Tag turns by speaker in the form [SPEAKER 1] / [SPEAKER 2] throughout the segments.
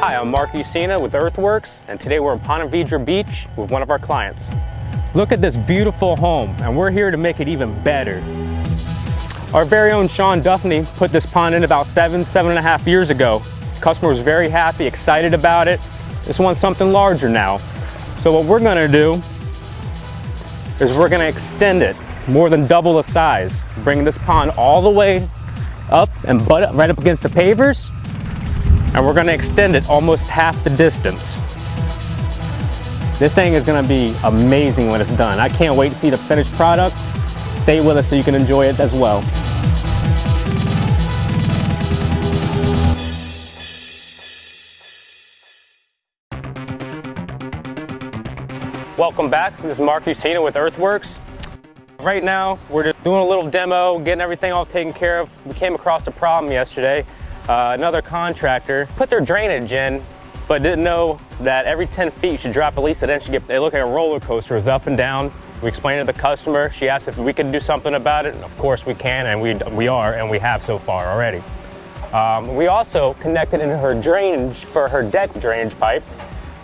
[SPEAKER 1] Hi, I'm Mark Ucina with Earthworks, and today we're in Ponte Vedra Beach with one of our clients. Look at this beautiful home, and we're here to make it even better. Our very own Duffney put this pond in about 7.5 years ago. The customer was very happy, excited about it. Just wants something larger now. So what we're gonna do is we're gonna extend it more than double the size, bring this pond all the way up and butt up right up against the pavers, and we're gonna extend it almost half the distance. This thing is gonna be amazing when it's done. I can't wait to see the finished product. Stay with us so you can enjoy it as well. Welcome back. This is Mark Ucina with Earthworks. Right now, we're just doing a little demo, getting everything all taken care of. We came across a problem yesterday. Another contractor put their drainage in, but didn't know that every 10 feet you should drop at least an inch. They look like a roller coaster, it was up and down. We explained to the customer. She asked if we could do something about it, and of course we can, and we are, and we have so far already. We also connected in her drainage for her deck drainage pipe,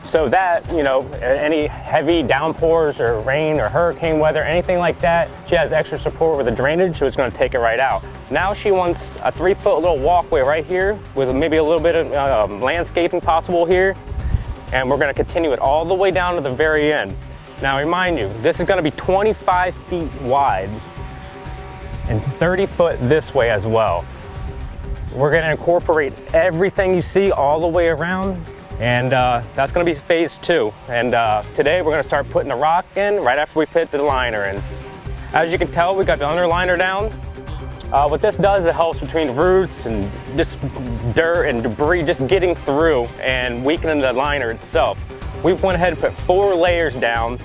[SPEAKER 1] so that, you know, any heavy downpours or rain or hurricane weather, anything like that, she has extra support with the drainage, so it's going to take it right out. Now she wants a 3-foot little walkway right here with maybe a little bit of landscaping possible here, and we're going to continue it all the way down to the very end. Now remind you, this is going to be 25 feet wide and 30 foot this way as well. We're going to incorporate everything you see all the way around, and that's going to be phase 2. And today we're going to start putting the rock in right after we put the liner in. As you can tell, we got the underliner down. What this does, it helps between roots and just dirt and debris just getting through and weakening the liner itself. We went ahead and put 4 layers down.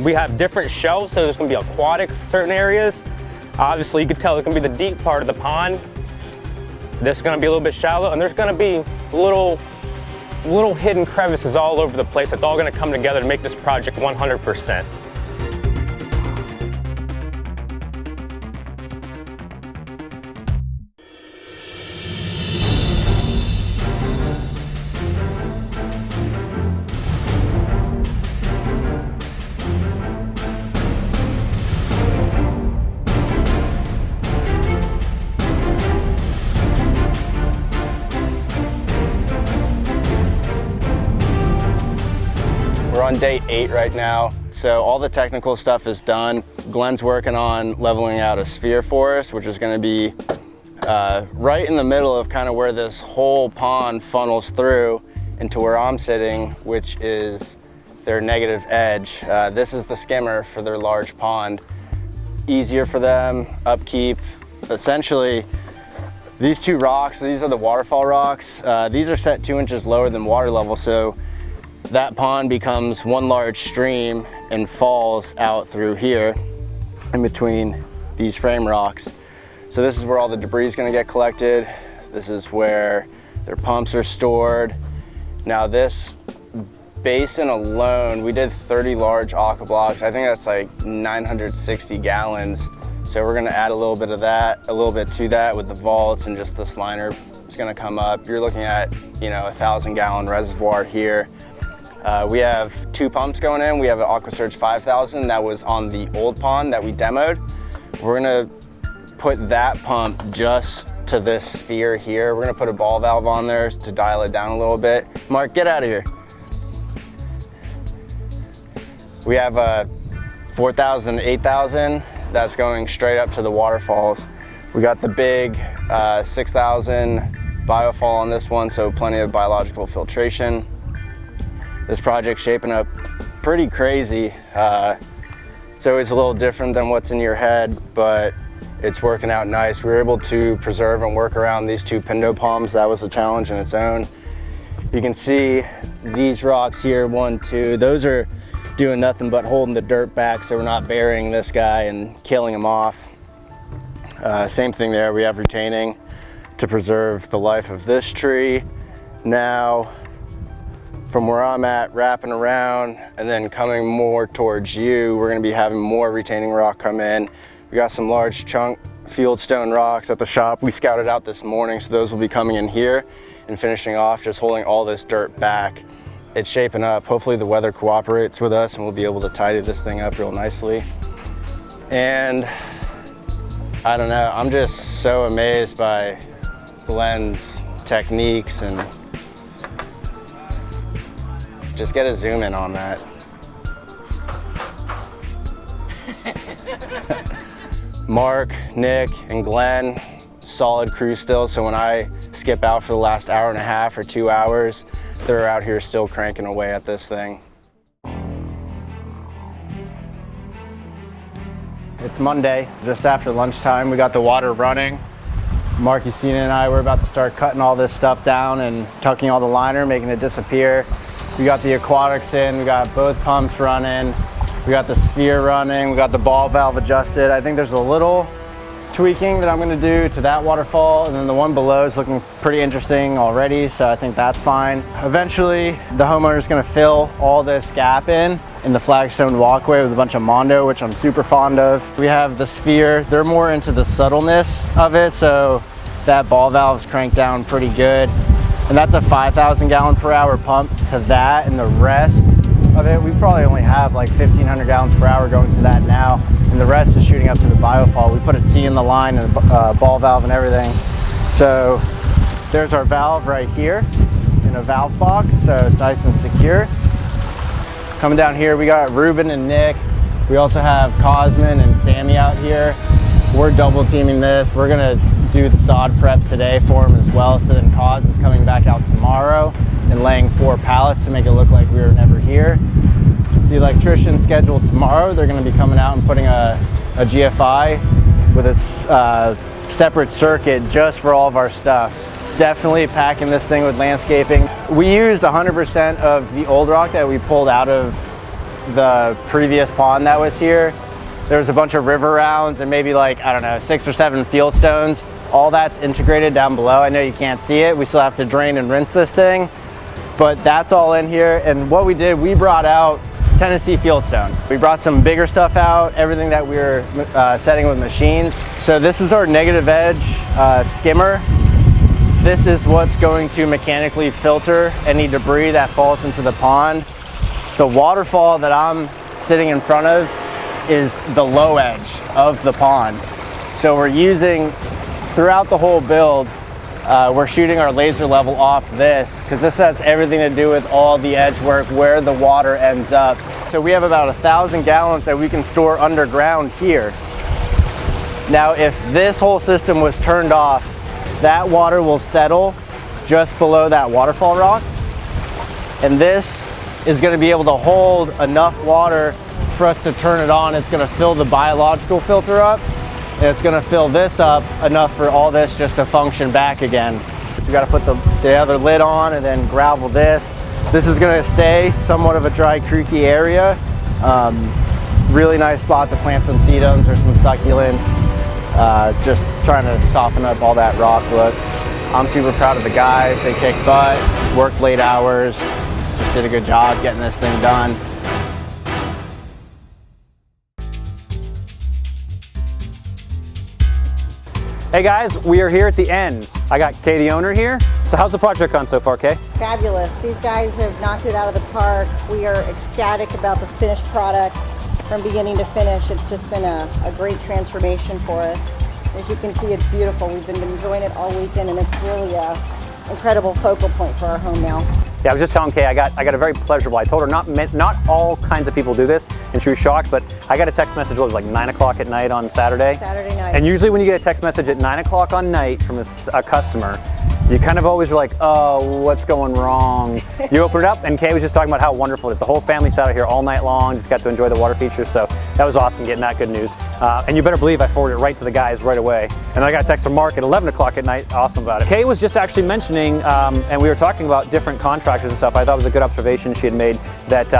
[SPEAKER 1] We have different shelves, so there's going to be aquatics in certain areas. Obviously, you can tell there's going to be the deep part of the pond. This is going to be a little bit shallow, and there's going to be little hidden crevices all over the place. It's all going to come together to make this project 100%.
[SPEAKER 2] We're on day 8 right now, so all the technical stuff is done. Glenn's working on leveling out a sphere for us, which is going to be right in the middle of kind of where this whole pond funnels through into where I'm sitting, which is their negative edge. This is the skimmer for their large pond. Easier for them, upkeep. Essentially, these 2 rocks, these are the waterfall rocks. These are set 2 inches lower than water level, so that pond becomes one large stream and falls out through here in between these frame rocks. So this is where all the debris is going to get collected. This is where their pumps are stored. Now this basin alone, we did 30 large aqua blocks. I think that's like 960 gallons. So we're going to add a little bit of that, a little bit to that with the vaults, and just this liner is going to come up. You're looking at, you know, a 1,000-gallon reservoir here. We have 2 pumps going in. We have an AquaSurge 5000 that was on the old pond that we demoed. We're gonna put that pump just to this sphere here. We're gonna put a ball valve on there to dial it down a little bit. Mark, get out of here. We have a 4,000, 8,000 that's going straight up to the waterfalls. We got the big 6,000 biofall on this one, so plenty of biological filtration. This project's shaping up pretty crazy. It's always a little different than what's in your head, but it's working out nice. We were able to preserve and work around these 2 pindo palms. That was a challenge in its own. You can see these rocks here, 1, 2, those are doing nothing but holding the dirt back so we're not burying this guy and killing him off. Same thing there, we have retaining to preserve the life of this tree. Now, from where I'm at, wrapping around and then coming more towards you, we're gonna be having more retaining rock come in. We got some large chunk fieldstone rocks at the shop we scouted out this morning, so those will be coming in here. and finishing off, just holding all this dirt back. It's shaping up. Hopefully the weather cooperates with us and we'll be able to tidy this thing up real nicely. And I don't know, I'm just so amazed by Glenn's techniques, and just get a zoom in on that. Mark, Nick, and Glenn, solid crew still, so when I skip out for the last hour and a half or 2 hours, they're out here still cranking away at this thing. It's Monday, just after lunchtime. We got the water running. Mark, Augustine, and I, we're about to start cutting all this stuff down and tucking all the liner, making it disappear. We got the aquatics in, we got both pumps running, we got the sphere running, we got the ball valve adjusted. I think there's a little tweaking that I'm gonna do to that waterfall, and then the one below is looking pretty interesting already, so I think that's fine. Eventually, the homeowner is gonna fill all this gap in the flagstone walkway with a bunch of Mondo, which I'm super fond of. We have the sphere. They're more into the subtleness of it, so that ball valve is cranked down pretty good. And that's a 5,000 gallon per hour pump to that, and the rest of it, we probably only have like 1,500 gallons per hour going to that now, and the rest is shooting up to the biofall. We put a T in the line and a ball valve and everything. So there's our valve right here in a valve box, so it's nice and secure. Coming down here, we got Ruben and Nick. We also have Cosman and Sammy out here. We're double teaming this. We're gonna do the sod prep today for them as well, so then Cos is coming back out tomorrow and laying 4 pallets to make it look like we were never here. The electrician scheduled tomorrow. They're gonna be coming out and putting a GFI with a separate circuit just for all of our stuff. Definitely packing this thing with landscaping. We used 100% of the old rock that we pulled out of the previous pond that was here. There was a bunch of river rounds and maybe like, I don't know, 6 or 7 field stones. All that's integrated down below. I know you can't see it. We still have to drain and rinse this thing, but that's all in here. And what we did, we brought out Tennessee fieldstone. We brought some bigger stuff out, everything that we were setting with machines. So this is our negative edge skimmer. This is what's going to mechanically filter any debris that falls into the pond. The waterfall that I'm sitting in front of is the low edge of the pond. So we're using, throughout the whole build, we're shooting our laser level off this, because this has everything to do with all the edge work, where the water ends up. So we have about 1,000 gallons that we can store underground here. Now, if this whole system was turned off, that water will settle just below that waterfall rock. And this is going to be able to hold enough water for us to turn it on. It's going to fill the biological filter up, and it's going to fill this up enough for all this just to function back again. So we got to put the other lid on and then gravel this. This is going to stay somewhat of a dry, creeky area. Really nice spot to plant some sedums or some succulents. Just trying to soften up all that rock look. I'm super proud of the guys. They kicked butt, worked late hours, just did a good job getting this thing done.
[SPEAKER 3] Hey guys, we are here at the end. I got Kay, the owner, here. So how's the project gone so far, Kay?
[SPEAKER 4] Fabulous. These guys have knocked it out of the park. We are ecstatic about the finished product from beginning to finish. It's just been a great transformation for us. As you can see, it's beautiful. We've been enjoying it all weekend, and it's really an incredible focal point for our home now.
[SPEAKER 3] Yeah, I was just telling Kay, I got a very pleasurable. I told her not all kinds of people do this, and she was shocked, but I got a text message, what was it, like 9 o'clock at night on Saturday?
[SPEAKER 4] Saturday night.
[SPEAKER 3] And usually when you get a text message at 9 o'clock on night from a customer, you kind of always are like, oh, what's going wrong? You open it up, and Kay was just talking about how wonderful it is. The whole family sat out here all night long, just got to enjoy the water features, so that was awesome getting that good news. And you better believe I forwarded it right to the guys right away. And I got a text from Mark at 11 o'clock at night, awesome about it. Kay was just actually mentioning, and we were talking about different contractors and stuff. I thought it was a good observation she had made, that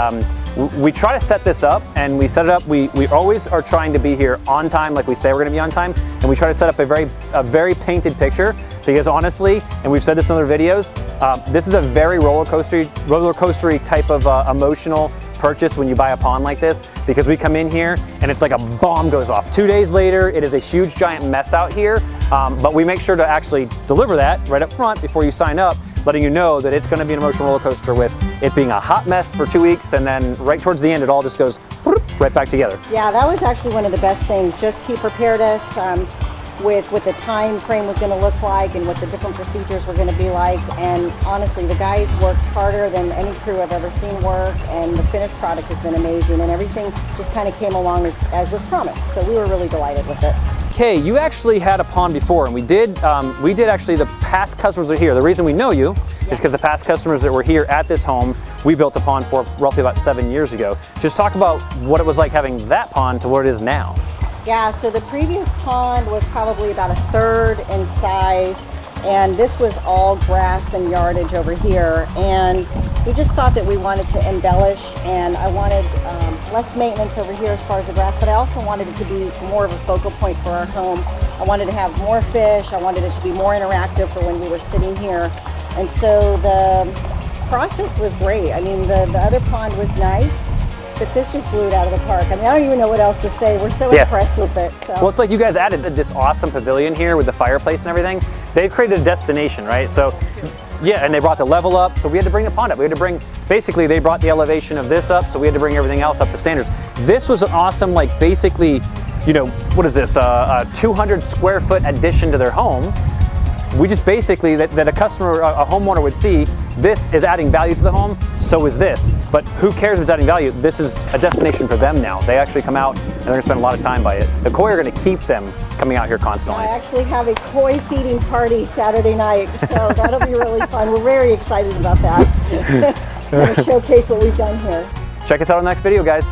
[SPEAKER 3] we try to set this up, and we set it up, we always are trying to be here on time, like we say we're gonna be on time, and we try to set up a very painted picture, because honestly, and we've said this in other videos, this is a very roller coastery type of emotional purchase when you buy a pond like this, because we come in here and it's like a bomb goes off. 2 days later, it is a huge giant mess out here, but we make sure to actually deliver that right up front before you sign up, letting you know that it's going to be an emotional roller coaster with it being a hot mess for 2 weeks, and then right towards the end, it all just goes right back together.
[SPEAKER 4] Yeah, that was actually one of the best things. Just he prepared us with what the time frame was going to look like and what the different procedures were going to be like. And honestly, the guys worked harder than any crew I've ever seen work, and the finished product has been amazing, and everything just kind of came along as was promised. So we were really delighted with it.
[SPEAKER 3] Kay, you actually had a pond before, and we did actually, the past customers are here. The reason we know you is because the past customers that were here at this home, we built a pond for roughly about 7 years ago. Just talk about what it was like having that pond to what it is now.
[SPEAKER 4] Yeah, so the previous pond was probably about 1/3 in size, and this was all grass and yardage over here. And we just thought that we wanted to embellish, and I wanted less maintenance over here as far as the grass, but I also wanted it to be more of a focal point for our home. I wanted to have more fish. I wanted it to be more interactive for when we were sitting here. And so the process was great. I mean, the other pond was nice, but this just blew it out of the park. I mean, I don't even know what else to say. We're so impressed with it. So.
[SPEAKER 3] Well, it's like you guys added this awesome pavilion here with the fireplace and everything. They've created a destination, right? So, yeah, and they brought the level up, so we had to bring the pond up. We had to bring, basically, they brought the elevation of this up, so we had to bring everything else up to standards. This was an awesome, like, basically, you know, what is this, a 200 square foot addition to their home. We just basically, that a customer, a homeowner would see, this is adding value to the home, so is this. But who cares if it's adding value? This is a destination for them now. They actually come out and they're gonna spend a lot of time by it. The koi are gonna keep them coming out here constantly.
[SPEAKER 4] I actually have a koi feeding party Saturday night, so that'll be really fun. We're very excited about that. We're gonna showcase what we've done here.
[SPEAKER 3] Check us out on the next video, guys.